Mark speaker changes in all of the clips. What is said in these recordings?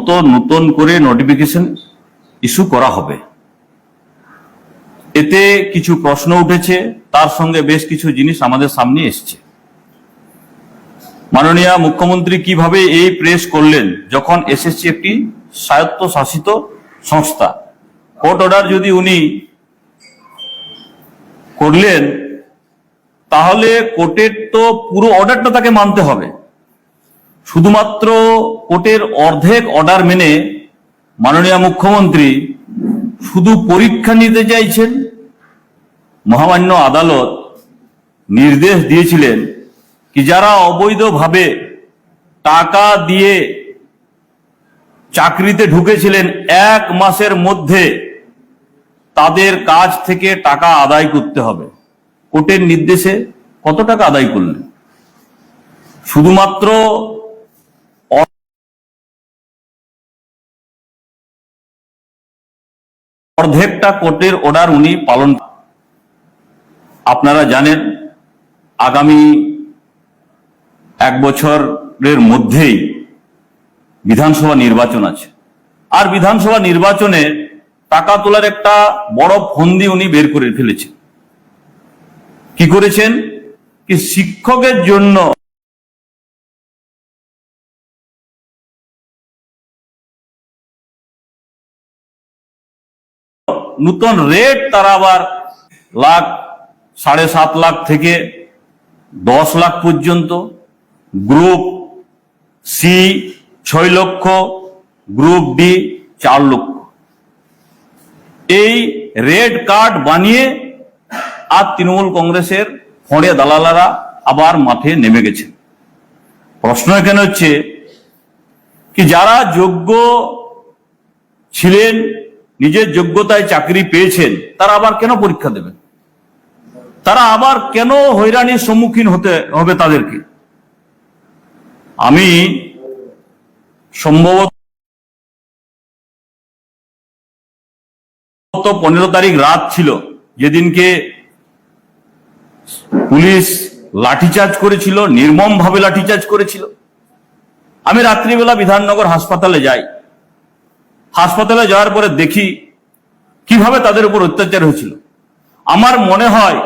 Speaker 1: সম্ভবত নতুন করে নোটিফিকেশন ইস্যু করা হবে। এতে কিছু প্রশ্ন উঠেছে, তার সঙ্গে বেশ কিছু জিনিস আমাদের সামনে এসছে। মাননীয় মুখ্যমন্ত্রী কিভাবে এই প্রেস করলেন যখন এসএসসি একটি স্বায়ত্তশাসিত সংস্থা? কোর্ট অর্ডার যদি উনি করলেন তাহলে কোর্টের তো পুরো অর্ডারটা তাকে মানতে হবে। শুধুমাত্র কোর্টের অর্ধেক অর্ডার মেনে মাননীয় মুখ্যমন্ত্রী শুধু পরীক্ষা নিতে চাইছেন। মহামান্য আদালত নির্দেশ দিয়েছিলেন কি যারা অবৈধভাবে টাকা দিয়ে চাকরিতে ঢুকেছিলেন 1 মাসের মধ্যে তাদের কাছ থেকে টাকা আদায় করতে হবে। কোর্টের নির্দেশে কত টাকা আদায় করলেন? শুধুমাত্র অর্ধেকটা কোর্টের অর্ডার উনি পালন। আপনারা জানেন আগামী 1 বছরের মধ্যেই বিধানসভা নির্বাচন আছে, আর বিধানসভা নির্বাচনে টাকা তোলার একটা বড় ফন্দি উনি বের করে ফেলেছেন। কি করেছেন? কি শিক্ষকের জন্য নতুন রেট তারা আবার লাখ, 7.5 লাখ থেকে 10 লাখ পর্যন্ত, গ্রুপ সি 6 লক্ষ, গ্রুপ ডি 4 লক্ষ, এই রেড কার্ড বানিয়ে আর তৃণমূল কংগ্রেসের ফড়ে দালালারা আবার মাঠে নেমে গেছে। প্রশ্ন এখানে হচ্ছে কি যারা যোগ্য ছিলেন, নিজের যোগ্যতায় চাকরি পেয়েছেন, তারা আবার কেন পরীক্ষা দেবেন? তারা আবার কেন হয়রানির সম্মুখীন হতে হবে তাদেরকে? আমি সম্ভবত 15 তারিখ রাত ছিল যেদিনকে পুলিশ লাঠিচার্জ করেছিল, নির্মম ভাবে লাঠিচার্জ করেছিল। আমি রাত্রিবেলা বিধাননগর হাসপাতালে যাই। হাসপাতালে যাওয়ার পরে দেখি কিভাবে তাদের উপর অত্যাচার হয়েছিল। আমার মনে হয়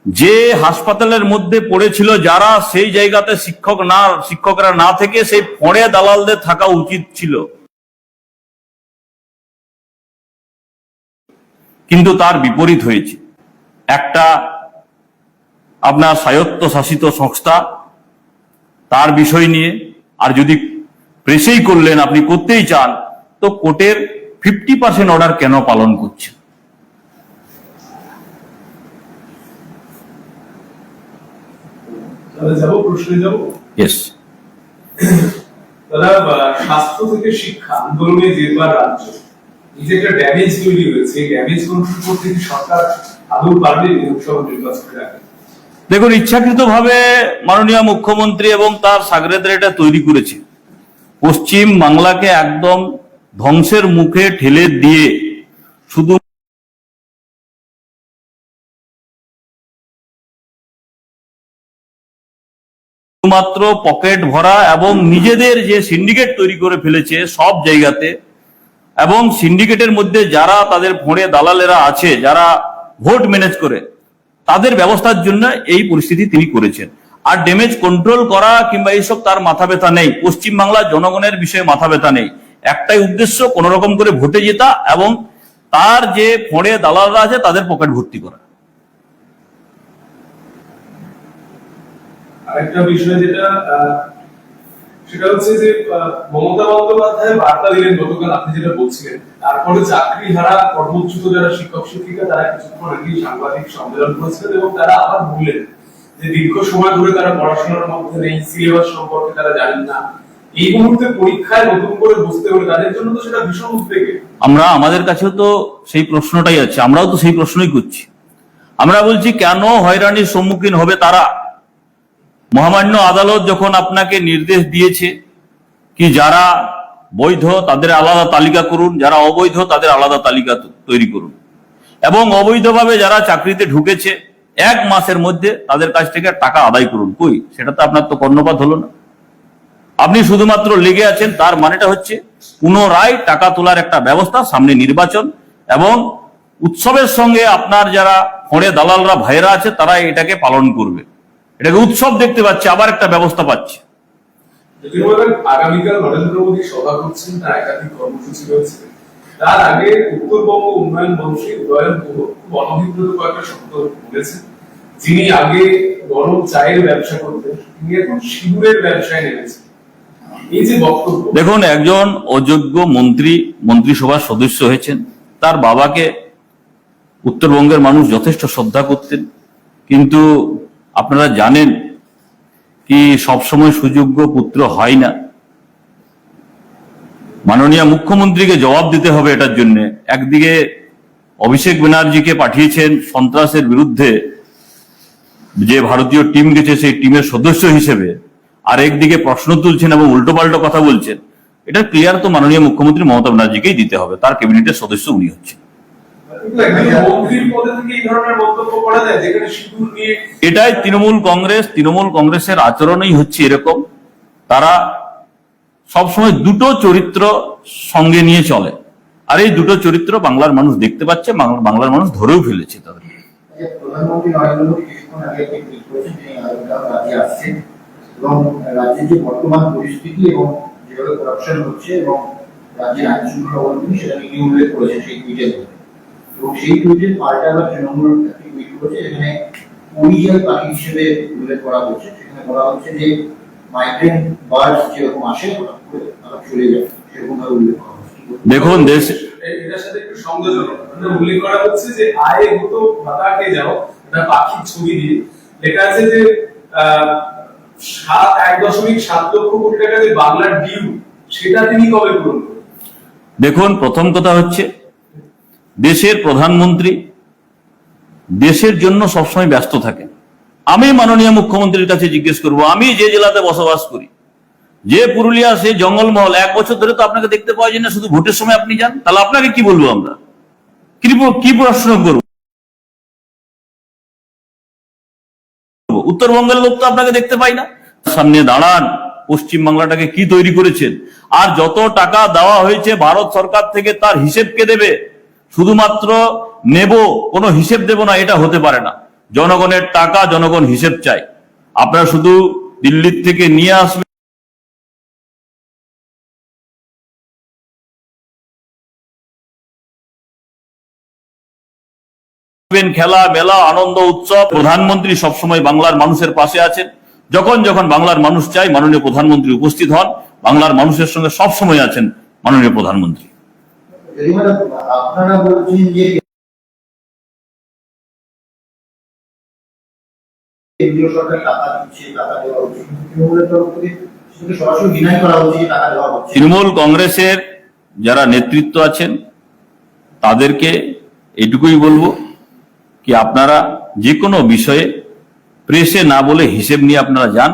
Speaker 1: যে হাসপাতালের মধ্যে পড়েছিল যারা, সেই জায়গাতে শিক্ষকরা না থেকে সেই ফড়ে দালালদের থাকা উচিত ছিল, কিন্তু তার বিপরীত হয়েছে। একটা আপনার স্বায়ত্তশাসিত সংস্থা তার বিষয় নিয়ে, আর যদি প্রেসেই করলেন, আপনি করতেই চান, তো কোর্টের 50% অর্ডার কেন পালন করছে?
Speaker 2: স্বাস্থ্য থেকে শিক্ষা আন্দোলনে জেরবার রাজ্য, এই যে একটা ড্যামেজ তৈরি হয়েছে, এই ড্যামেজ কন্ট্রোল করতে কি সরকার আদৌ পারবে লোকসভা নির্বাচনের আগে?
Speaker 1: দেখুন, ইচ্ছাকৃতভাবে মাননীয় মুখ্যমন্ত্রী এবং তার সাগরেদরা এটা তৈরি করেছে। পশ্চিম বাংলাকে একদম ধ্বংসের মুখে ঠেলে দিয়ে শুধু মাত্র পকেট ভরা এবং নিজেদের যে সিন্ডিকেট তৈরি করে ফেলেছে সব জায়গাতে, এবং সিন্ডিকেটের মধ্যে যারা তাদের ফোঁড়ে দালালেরা আছে, যারা ভোট ম্যানেজ করে, তাদের ব্যবস্থার জন্য এই পরিস্থিতি তিনি করেছেন। আর ড্যামেজ কন্ট্রোল করা কিংবা এইসব তার মাথা ব্যথা নেই। পশ্চিমবাংলার জনগণের বিষয়ে মাথা ব্যথা নেই। একটাই উদ্দেশ্য, কোন রকম করে ভোটে জেতা এবং তার যে ফোঁড়ে দালালরা আছে তাদের পকেট ভর্তি করা।
Speaker 2: আরেকটা বিষয় যেটা, সেটা হচ্ছে যে মমতা বন্দ্যোপাধ্যায় বার্তা দিলেন গতকাল, আপনি যেটা বলছিলেন, তারপরে চাকরি হারা কর্মচ্যুত যারা শিক্ষক শিক্ষিকা তারা কিছুক্ষণ আগে সাংবাদিক সম্মেলন করেছিলেন এবং তারা আবার বললেন যে দীর্ঘ সময় ধরে তারা পড়াশোনার মধ্যে নেই, সিলেবাস সম্পর্কে তারা জানেন না, এই মুহূর্তে পরীক্ষায় নতুন করে বসতে হলে তাদের জন্য তো সেটা ভীষণ উদ্বেগের।
Speaker 1: আমাদের কাছেও তো সেই প্রশ্নটাই আছে, আমরাও তো সেই প্রশ্নই করছি। আমরা বলছি কেন হয়রানির সম্মুখীন হবে তারা? মহামান্য আদালত যখন আপনাকে নির্দেশ দিয়েছে কি যারা বৈধ তাদের আলাদা তালিকা করুন, যারা অবৈধ তাদের আলাদা তালিকা তৈরি করুন, এবং অবৈধভাবে যারা চাকরিতে ঢুকেছে 1 মাসের মধ্যে তাদের কাছ থেকে টাকা আদায় করুন, কই সেটা তো আপনার তো কর্ণপাত হলো না। আপনি শুধুমাত্র লেগে আছেন, তার মানেটা হচ্ছে পুনরায় টাকা তোলার একটা ব্যবস্থা, সামনে নির্বাচন, এবং উৎসবের সঙ্গে আপনার যারা ফোঁড়ে দালালরা ভাইয়েরা আছে তারা এটাকে পালন করবে, এটাকে উৎসব দেখতে পাচ্ছে, আবার একটা ব্যবস্থা পাচ্ছে।
Speaker 2: যদি বলেন আগামীকাল নরেন্দ্র মোদী সভা করছেন, তার একাধিক কর্মসূচি রয়েছে, তার আগে উত্তরবঙ্গ উন্নয়ন মন্ত্রী উদয়ন গুহ খুব অনভিপ্রেত কয়েকটা শব্দ বলেছেন। যিনি আগে গরম চায়ের ব্যবসা করতেন, তিনি এখন সিঁদুরের ব্যবসায় নেমেছেন। এই যে বক্তব্য,
Speaker 1: দেখুন, একজন অযোগ্য মন্ত্রী মন্ত্রিসভার সদস্য হয়েছেন, তার বাবাকে উত্তরবঙ্গের মানুষ যথেষ্ট শ্রদ্ধা করতেন, কিন্তু আপনারা জানেন কি সবসময় সুযোগ্য পুত্র হয় না। মাননীয় মুখ্যমন্ত্রীকে জবাব দিতে হবে এটার জন্য। একদিকে অভিষেক ব্যানার্জিকে পাঠিয়েছেন সন্ত্রাসের বিরুদ্ধে, যে ভারতীয় টিম গেছে সেই টিমের সদস্য হিসেবে, আর একদিকে প্রশ্ন তুলছেন এবং উল্টোপাল্টো কথা বলছেন। এটা ক্লিয়ার তো মাননীয় মুখ্যমন্ত্রী মমতা ব্যানার্জিকেই দিতে হবে, তার ক্যাবিনেটের সদস্য উনি হচ্ছেন।
Speaker 2: মন্ত্রীর পদে থেকে এই ধরনের মন্তব্য করা যায়, যেখানে সিঁদুর নিয়ে।
Speaker 1: এটাই তৃণমূল কংগ্রেসের আচরণই হচ্ছে এরকম। তারা সবসময় দুটো চরিত্র সঙ্গে নিয়ে চলে, আর এই দুটো চরিত্র বাংলার মানুষ দেখতে পাচ্ছে, বাংলার মানুষ ধরেও ফেলেছে তাদের।
Speaker 3: প্রধানমন্ত্রী নরেন্দ্র মোদী কিছুক্ষণ আগে একটি টুইট করেছেন, তিনি আগামীকাল রাজ্যে আসছেন এবং রাজ্যের যে বর্তমান পরিস্থিতি এবং যেভাবে করাপশন হচ্ছে এবং রাজ্যের আইন শৃঙ্খলা অবনতি, সেটা নিয়ে উল্লেখ করেছেন সেই টুইটে। এবং সেই টুইটের পাল্টা আবার তৃণমূল একটি টুইট করেছে, যেখানে পরিযায়ী পাখি হিসেবে উল্লেখ করা হচ্ছে। সেখানে বলা হচ্ছে যে মাইগ্রেন্ট বার্ডস যেরকম আসে হঠাৎ করে তারা চলে যায়, সেরকম ভাবে উল্লেখ করা হচ্ছে।
Speaker 1: দেখুন, দেশ
Speaker 2: এটার সাথে একটু সংযোজন উল্লেখ করা হচ্ছে যে আয় হতো ভাতাকে যাও, এটা পাখির ছবি দিয়ে লেখা আছে যে 1.7 লক্ষ কোটি টাকা যে বাংলার ডিউ, সেটা তিনি কবে পূরণ করবেন?
Speaker 1: দেখুন, প্রথম কথা হচ্ছে দেশের প্রধানমন্ত্রী দেশের জন্য সবসময় ব্যস্ত থাকেন। আমি মাননীয় মুখ্যমন্ত্রীর কাছে জিজ্ঞেস করব, আমি যে জেলাতে বসবাস করি, যে পুরুলিয়া, সে জঙ্গলমহল, 1 বছর ধরে তো আপনাকে দেখতে পাওয়া যায় না, শুধু ভোটের সময় আপনি যান, তাহলে আপনাকে কি বলবো আমরা, কি প্রশ্ন করবো? উত্তরবঙ্গের লোক তো আপনাকে দেখতে পাই না। সামনে দাঁড়ান, পশ্চিম বাংলাটাকে কি তৈরি করেছেন, আর যত টাকা দেওয়া হয়েছে ভারত সরকার থেকে তার হিসেব কে দেবে? শুধুমাত্র নেব, কোনো হিসেব দেব না, এটা হতে পারে না। জনগণের টাকা, জনগণ হিসেব চাই। আপনারা শুধু দিল্লির থেকে নিয়ে আসবেন, খেলা মেলা আনন্দ উৎসব, প্রধানমন্ত্রী সবসময় বাংলার মানুষের পাশে আছেন। যখন যখন বাংলার মানুষ চাই মাননীয় প্রধানমন্ত্রী উপস্থিত হন, বাংলার মানুষের সঙ্গে সবসময় আছেন মাননীয় প্রধানমন্ত্রী।
Speaker 3: আপনারা বলছেন যে কেন্দ্রীয় সরকার টাকা দিচ্ছে, টাকা দেওয়া হচ্ছে, কিন্তু তৃণমূলের তরফ থেকে সেটাকে সরাসরি ডিনাই করা হচ্ছে যে টাকা দেওয়া হচ্ছে।
Speaker 1: তৃণমূল কংগ্রেসের যারা নেতৃত্ব আছেন তাদেরকে এটুকুই বলবো কি, আপনারা যে কোনো বিষয়ে প্রেসে না বলে হিসেব নিয়ে আপনারা যান।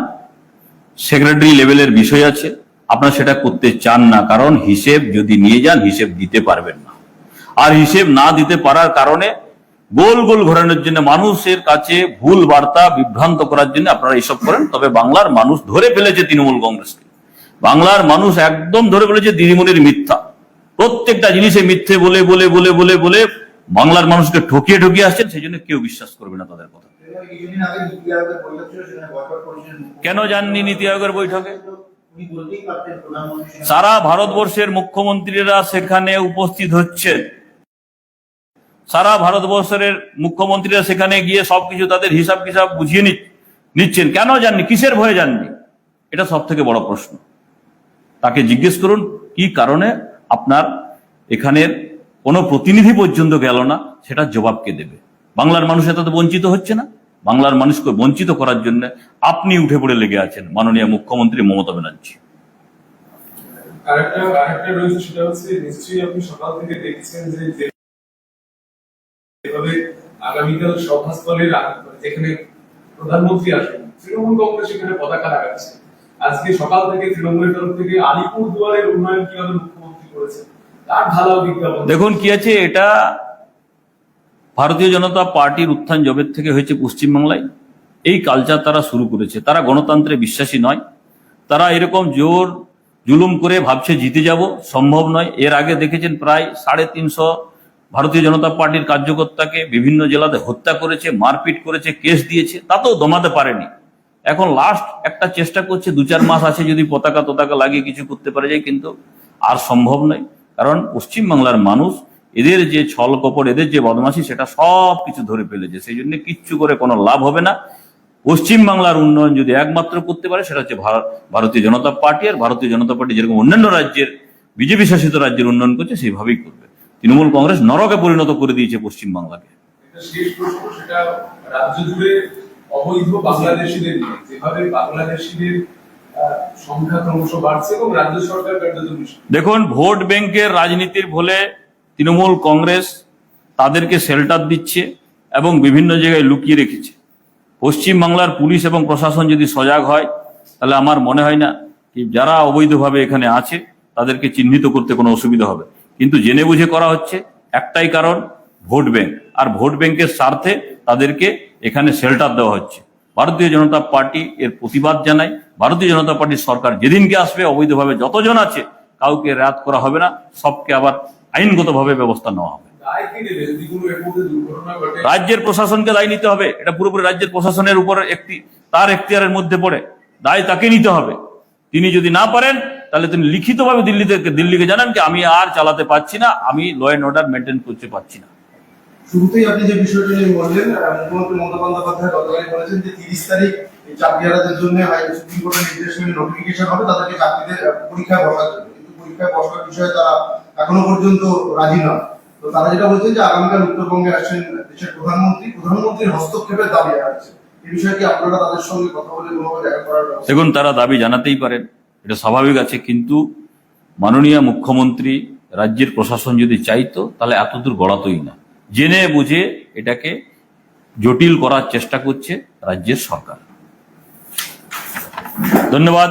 Speaker 1: সেক্রেটারি লেভেলের বিষয় আছে, আপনারা সেটা করতে চান না, কারণ হিসেব যদি নিয়ে যান হিসেব দিতে পারবেন না। আর হিসেব না দিতে পারার কারণে গোল গোল ঘোরানোর জন্য, মানুষের কাছে ভুল বার্তা বিভ্রান্ত করার জন্য আপনারা এসব করেন। তবে বাংলার মানুষ ধরে ফেলেছে তৃণমূল কংগ্রেসকে, বাংলার মানুষ একদম ধরে ফেলেছে দিদিমণির মিথ্যা। প্রত্যেকটা জিনিসে মিথ্যে বলে বলে বলে বলে বলে বাংলার মানুষকে ঠকিয়ে ঠকিয়ে আসছেন, সেই জন্য কেউ বিশ্বাস করবে না তাদের কথা।
Speaker 3: কিছুদিন আগে নীতি আয়োগের বৈঠক ছিল, সেখানে বয়কট করেছিলেন।
Speaker 1: কেন যাননি নীতি আয়োগের বৈঠকে?
Speaker 3: উনি বলতেই পারতেন প্রধানমন্ত্রী।
Speaker 1: সারা ভারতবর্ষের মুখ্যমন্ত্রীরা সেখানে উপস্থিত হচ্ছেন, সারা ভারতবর্ষের মুখ্যমন্ত্রীরা সেখানে গিয়ে সবকিছু তাদের হিসাব কিসাব বুঝিয়ে নিচ্ছেন। কেন যাননি? কিসের ভয়ে যাননি? এটা সব থেকে বড় প্রশ্ন। তাকে জিজ্ঞেস করুন কি কারণে আপনার এখানের কোনো প্রতিনিধি পর্যন্ত গেল না, সেটা জবাব কে দেবে? বাংলার মানুষ এত বঞ্চিত হচ্ছে না? বাংলার মানুষকে বঞ্চিত করার জন্য আপনি উঠে পড়ে লেগে আছেন মাননীয় মুখ্যমন্ত্রী মমতা ব্যানার্জি।
Speaker 2: আরেকটা রয়েছে, সেটা হচ্ছে নিশ্চয়ই আপনি সকাল থেকে দেখছেন যে যেভাবে আগামীকাল সভাস্থলের যেখানে প্রধানমন্ত্রী আসবেন, তৃণমূল কংগ্রেস সেখানে পতাকা লাগাচ্ছে। আজকে সকাল থেকে তৃণমূলের তরফ থেকে আলিপুরদুয়ারের উন্নয়ন কিভাবে মুখ্যমন্ত্রী করেছেন তার ঢালাও বিজ্ঞাপন।
Speaker 1: দেখুন কি আছে, এটা ভারতীয় জনতা পার্টির উত্থান জবের থেকে হয়েছে পশ্চিমবাংলায়। এই কালচার তারা শুরু করেছে। তারা গণতন্ত্রে বিশ্বাসী নয়, তারা এরকম জোর জুলুম করে ভাবছে জিতে যাব, সম্ভব নয়। এর আগে দেখেছেন প্রায় 350 ভারতীয় জনতা পার্টির কার্যকর্তাকে বিভিন্ন জেলাতে হত্যা করেছে, মারপিট করেছে, কেস দিয়েছে, তাতেও দমাতে পারেনি। এখন লাস্ট একটা চেষ্টা করছে, 2-4 মাস আছে, যদি পতাকা লাগিয়ে কিছু করতে পারে যায়, কিন্তু আর সম্ভব নয়। কারণ পশ্চিমবাংলার মানুষ এদের যে ছল কপট, এদের যে বদমাশি, সেটা সব কিছু ধরে ফেলেছে। সেই জন্য কিচ্ছু করে কোনো লাভ হবে না। পশ্চিমবাংলার উন্নয়ন যদি একমাত্র করতে পারে সেটা হচ্ছে ভারতীয় জনতা পার্টি। আর ভারতীয় জনতা পার্টি যেরকম অন্যান্য রাজ্যের বিজেপি শাসিত রাজ্যের উন্নয়ন করছে সেইভাবেই করবে। তৃণমূল কংগ্রেস নরকে পরিণত করে দিয়েছে পশ্চিমবাংলাকে।
Speaker 2: একটা শেষ প্রশ্ন, সেটা রাজ্য জুড়ে অবৈধ বাংলাদেশিদের নিয়ে, যেভাবে বাংলাদেশিদের সংখ্যা ক্রমশ বাড়ছে এবং রাজ্য সরকার কার্যত নিষেধ।
Speaker 1: দেখুন, ভোট ব্যাংকের রাজনীতির বলে তৃণমূল কংগ্রেস তাদেরকে শেল্টার দিচ্ছে এবং বিভিন্ন জায়গায় লুকিয়ে রেখেছে। পশ্চিমবাংলার পুলিশ এবং প্রশাসন যদি সজাগ হয়, তাহলে আমার মনে হয় না কি যারা অবৈধভাবে এখানে আছে তাদেরকে চিহ্নিত করতে কোনো অসুবিধা হবে। কিন্তু জেনে বুঝে করা হচ্ছে, একটাই কারণ, ভোট ব্যাংক। আর ভোট ব্যাংকের স্বার্থে তাদেরকে এখানে শেল্টার দেওয়া হচ্ছে। ভারতীয় জনতা পার্টি এর প্রতিবাদ জানায়। ভারতীয় জনতা পার্টির সরকার যেদিনকে আসবে, অবৈধভাবে যতজন আছে কাউকে রেয়াত করা হবে না, সবকে আবার আইনগতভাবে ব্যবস্থা নেওয়া হবে।
Speaker 2: দায় কে নেবে যদি কোনো এর মধ্যে দুর্ঘটনা ঘটে?
Speaker 1: রাজ্যের প্রশাসনকে দায় নিতে হবে। এটা পুরোপুরি রাজ্যের প্রশাসনের উপর তার এখতিয়ারের মধ্যে পড়ে, দায় তাকে নিতে হবে। তিনি যদি না পারেন, তাহলে তিনি লিখিতভাবে দিল্লিকে জানান যে আমি আর চালাতে পারছি না, আমি ল অ্যান্ড অর্ডার মেনটেন করতে পারছি না।
Speaker 4: শুরুতেই আপনি যে বিষয়টা নিয়ে বললেন, মুখ্যমন্ত্রী মমতা বন্দ্যোপাধ্যায় গতকালই বলেছেন যে 30 তারিখ এই চাকরিহারাদের জন্য সুপ্রিম কোর্টের নির্দেশ মেনে নোটিফিকেশন হবে তাদেরকে চাকরিতে পরীক্ষায় বসার জন্য। কিন্তু পরীক্ষায় বসার বিষয়ে তারা এখনো পর্যন্ত রাজি নয়। তো তারা যেটা বলছেন যে আগামীকাল উত্তরবঙ্গে আসছেন দেশের প্রধানমন্ত্রীর হস্তক্ষেপের দাবি জানাচ্ছে। এই বিষয়ে কি আপনারা তাদের সঙ্গে কথা বলে কোনোভাবে দেখা করার ব্যবস্থা?
Speaker 1: দেখুন, তারা দাবি জানাতেই পারেন, এটা স্বাভাবিক আছে। কিন্তু মাননীয় মুখ্যমন্ত্রী, রাজ্যের প্রশাসন যদি চাইতো তাহলে এতদূর গড়াতই না। জেনে বুঝে এটাকে জটিল করার চেষ্টা করছে রাজ্যের সরকার। ধন্যবাদ।